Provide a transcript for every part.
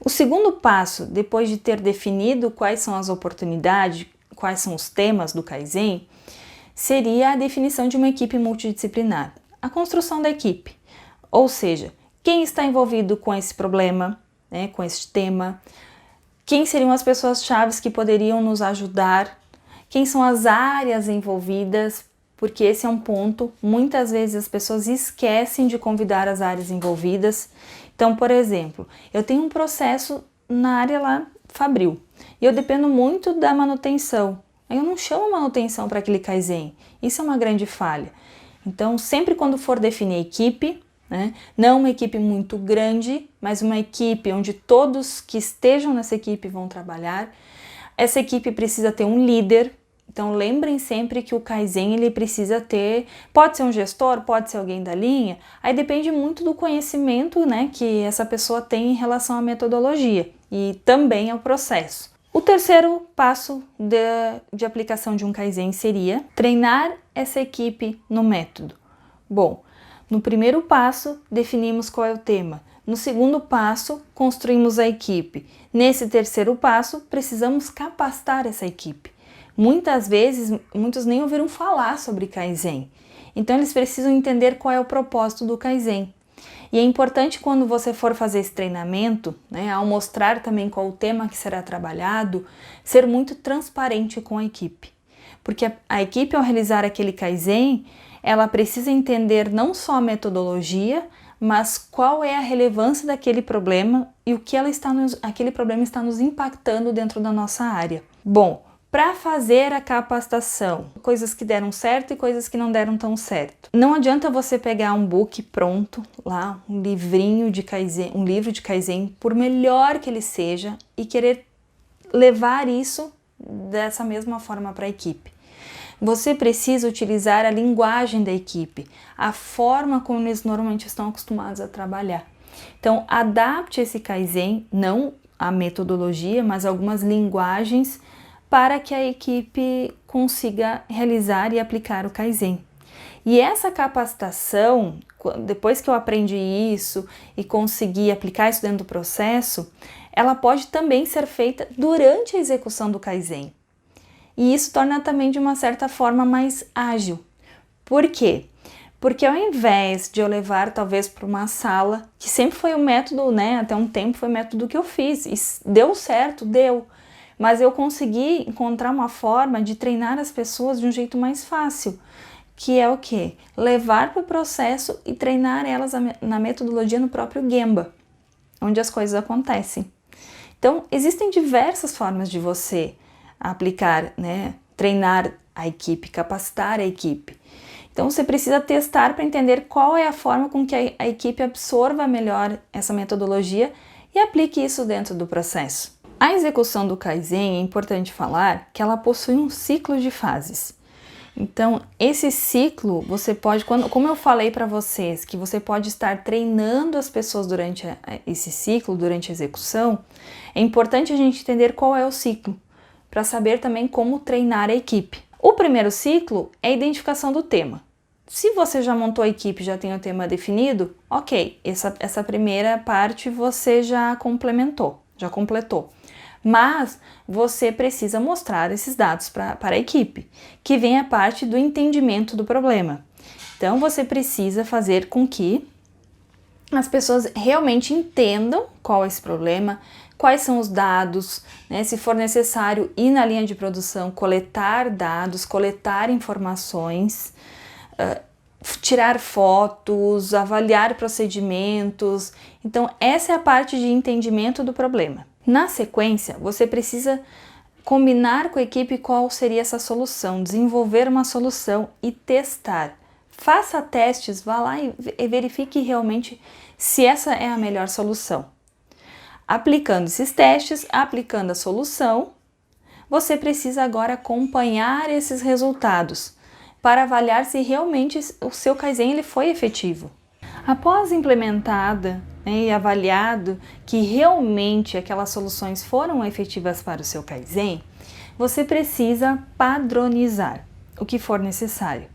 O segundo passo, depois de ter definido quais são as oportunidades, quais são os temas do Kaizen, seria a definição de uma equipe multidisciplinar, a construção da equipe. Ou seja, quem está envolvido com esse problema, né, com esse tema, quem seriam as pessoas-chave que poderiam nos ajudar, quem são as áreas envolvidas, porque esse é um ponto, muitas vezes as pessoas esquecem de convidar as áreas envolvidas. Então, por exemplo, eu tenho um processo na área lá fabril e eu dependo muito da manutenção. Eu não chamo manutenção para aquele Kaizen, isso é uma grande falha. Então, sempre quando for definir a equipe, né, não uma equipe muito grande, mas uma equipe onde todos que estejam nessa equipe vão trabalhar, essa equipe precisa ter um líder. Então lembrem sempre que o Kaizen ele precisa ter, pode ser um gestor, pode ser alguém da linha, aí depende muito do conhecimento, né, que essa pessoa tem em relação à metodologia e também ao processo. O terceiro passo de aplicação de um Kaizen seria treinar essa equipe no método. Bom, no primeiro passo definimos qual é o tema. No segundo passo, construímos a equipe. Nesse terceiro passo, precisamos capacitar essa equipe. Muitas vezes, muitos nem ouviram falar sobre Kaizen. Então, eles precisam entender qual é o propósito do Kaizen. E é importante quando você for fazer esse treinamento, né, ao mostrar também qual o tema que será trabalhado, ser muito transparente com a equipe. Porque a equipe, ao realizar aquele Kaizen, ela precisa entender não só a metodologia, mas qual é a relevância daquele problema e o que aquele problema está nos impactando dentro da nossa área. Bom, para fazer a capacitação, coisas que deram certo e coisas que não deram tão certo. Não adianta você pegar um book pronto, lá, um livrinho de Kaizen, um livro de Kaizen, por melhor que ele seja, e querer levar isso dessa mesma forma para a equipe. Você precisa utilizar a linguagem da equipe, a forma como eles normalmente estão acostumados a trabalhar. Então, adapte esse Kaizen, não a metodologia, mas algumas linguagens para que a equipe consiga realizar e aplicar o Kaizen. E essa capacitação, depois que eu aprendi isso e consegui aplicar isso dentro do processo, ela pode também ser feita durante a execução do Kaizen. E isso torna também de uma certa forma mais ágil. Por quê? Porque ao invés de eu levar talvez para uma sala, que sempre foi o método, né, até um tempo foi o método que eu fiz, e deu certo, deu. Mas eu consegui encontrar uma forma de treinar as pessoas de um jeito mais fácil, que é o quê? Levar para o processo e treinar elas na metodologia no próprio Gemba, onde as coisas acontecem. Então, existem diversas formas de você aplicar, né, treinar a equipe, capacitar a equipe. Então, você precisa testar para entender qual é a forma com que a equipe absorva melhor essa metodologia e aplique isso dentro do processo. A execução do Kaizen, é importante falar que ela possui um ciclo de fases. Então, esse ciclo, você pode, como eu falei para vocês, que você pode estar treinando as pessoas durante esse ciclo, durante a execução, é importante a gente entender qual é o ciclo, para saber também como treinar a equipe. O primeiro ciclo é a identificação do tema. Se você já montou a equipe, já tem o tema definido, ok, essa primeira parte você já completou. Mas você precisa mostrar esses dados para a equipe, que vem a parte do entendimento do problema. Então, você precisa fazer com que as pessoas realmente entendam qual é esse problema, quais são os dados, né? Se for necessário ir na linha de produção, coletar dados, coletar informações, tirar fotos, avaliar procedimentos. Então, essa é a parte de entendimento do problema. Na sequência, você precisa combinar com a equipe qual seria essa solução, desenvolver uma solução e testar. Faça testes, vá lá e verifique realmente se essa é a melhor solução. Aplicando esses testes, aplicando a solução, você precisa agora acompanhar esses resultados para avaliar se realmente o seu Kaizen ele foi efetivo. Após implementada, né, e avaliado que realmente aquelas soluções foram efetivas para o seu Kaizen, você precisa padronizar o que for necessário.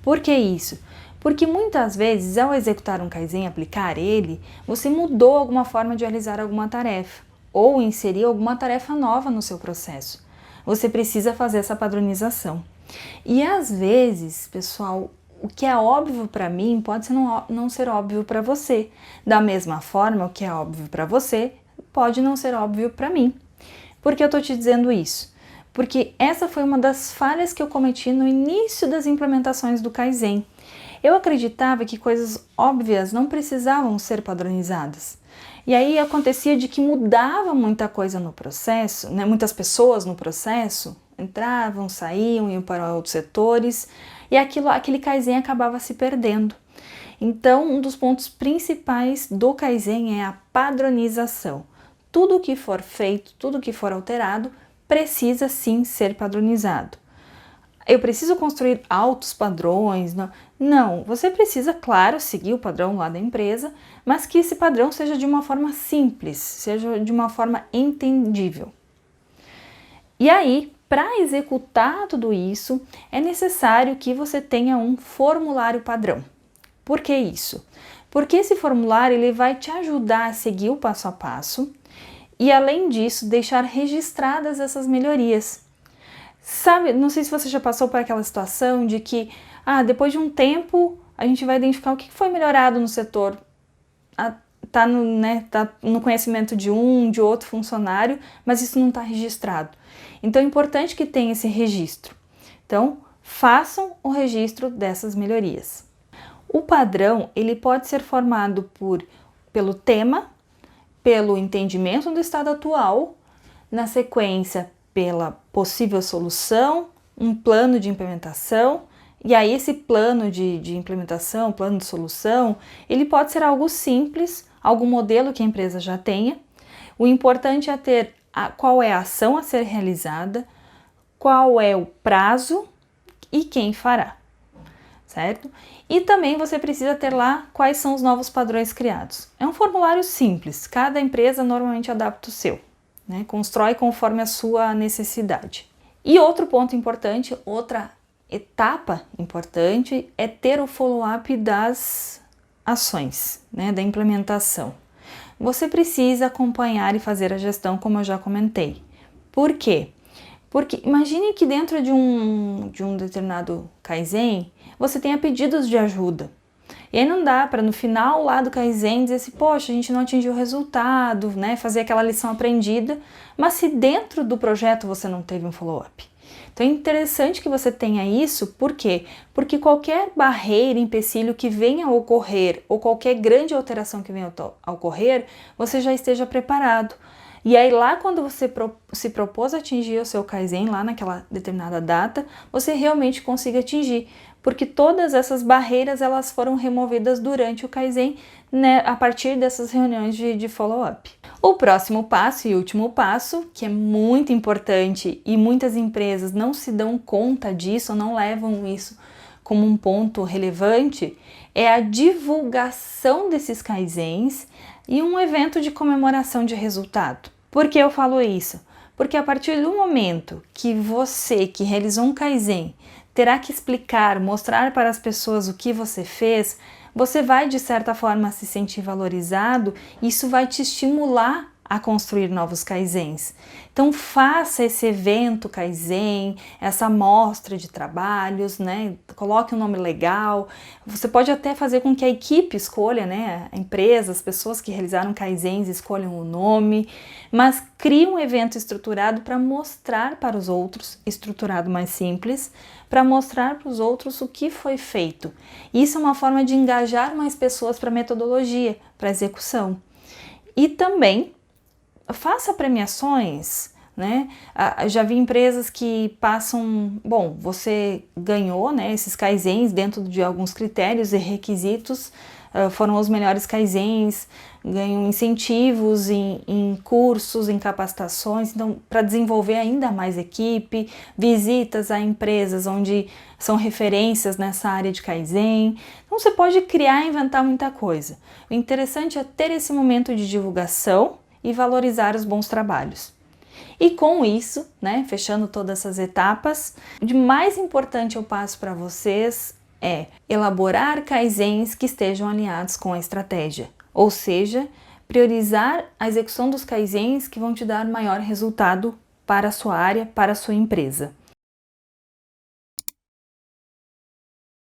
Por que isso? Porque muitas vezes, ao executar um Kaizen, aplicar ele, você mudou alguma forma de realizar alguma tarefa. ou inserir alguma tarefa nova no seu processo. Você precisa fazer essa padronização. E às vezes, pessoal, o que é óbvio para mim pode não ser óbvio para você. Da mesma forma, o que é óbvio para você pode não ser óbvio para mim. Por que eu estou te dizendo isso? Porque essa foi uma das falhas que eu cometi no início das implementações do Kaizen. Eu acreditava que coisas óbvias não precisavam ser padronizadas. E aí acontecia de que mudava muita coisa no processo, né? Muitas pessoas no processo entravam, saíam, iam para outros setores e aquele Kaizen acabava se perdendo. Então, um dos pontos principais do Kaizen é a padronização. Tudo que for feito, tudo que for alterado, precisa sim ser padronizado. Eu preciso construir altos padrões? Não, você precisa, claro, seguir o padrão lá da empresa, mas que esse padrão seja de uma forma simples, seja de uma forma entendível. E aí, para executar tudo isso, é necessário que você tenha um formulário padrão. Por que isso? Porque esse formulário ele vai te ajudar a seguir o passo a passo e, além disso, deixar registradas essas melhorias. Sabe, não sei se você já passou por aquela situação de que, depois de um tempo, a gente vai identificar o que foi melhorado no setor. Tá no conhecimento de outro funcionário, mas isso não está registrado. Então é importante que tenha esse registro. Então, façam o registro dessas melhorias. O padrão, ele pode ser formado pelo tema, pelo entendimento do estado atual, na sequência, pela possível solução, um plano de implementação, e aí esse plano de implementação, plano de solução, ele pode ser algo simples, algum modelo que a empresa já tenha. O importante é ter qual é a ação a ser realizada, qual é o prazo e quem fará, certo? E também você precisa ter lá quais são os novos padrões criados. É um formulário simples, cada empresa normalmente adapta o seu. Constrói conforme a sua necessidade. E outro ponto importante, outra etapa importante é ter o follow-up das ações, da implementação. Você precisa acompanhar e fazer a gestão, como eu já comentei. Por quê? Porque imagine que dentro de um determinado Kaizen, você tenha pedidos de ajuda. E aí não dá para no final lá do Kaizen dizer assim, poxa, a gente não atingiu o resultado, fazer aquela lição aprendida, mas se dentro do projeto você não teve um follow-up. Então é interessante que você tenha isso, por quê? Porque qualquer barreira, empecilho que venha a ocorrer, ou qualquer grande alteração que venha a ocorrer, você já esteja preparado. E aí lá quando você se propôs a atingir o seu Kaizen, lá naquela determinada data, você realmente consiga atingir. Porque todas essas barreiras elas foram removidas durante o Kaizen, a partir dessas reuniões de follow-up. O próximo passo e último passo, que é muito importante e muitas empresas não se dão conta disso, não levam isso como um ponto relevante, é a divulgação desses Kaizens e um evento de comemoração de resultado. Por que eu falo isso? Porque a partir do momento que você que realizou um Kaizen terá que explicar, mostrar para as pessoas o que você fez, você vai de certa forma se sentir valorizado e isso vai te estimular a construir novos Kaizens. Então faça esse evento Kaizen, essa amostra de trabalhos, Coloque um nome legal. Você pode até fazer com que a equipe escolha, a empresa, as pessoas que realizaram Kaizens escolham o nome, mas crie um evento estruturado para mostrar para os outros, estruturado mais simples, para mostrar para os outros o que foi feito. Isso é uma forma de engajar mais pessoas para a metodologia, para a execução. E também faça premiações, Já vi empresas que passam, você ganhou, esses Kaizens dentro de alguns critérios e requisitos, foram os melhores Kaizens, ganham incentivos em cursos, em capacitações, então para desenvolver ainda mais equipe, visitas a empresas onde são referências nessa área de Kaizen. Então você pode criar e inventar muita coisa. O interessante é ter esse momento de divulgação e valorizar os bons trabalhos. E com isso, fechando todas essas etapas, o de mais importante eu passo para vocês é elaborar Kaizens que estejam alinhados com a estratégia. Ou seja, priorizar a execução dos kaizens que vão te dar maior resultado para a sua área, para a sua empresa.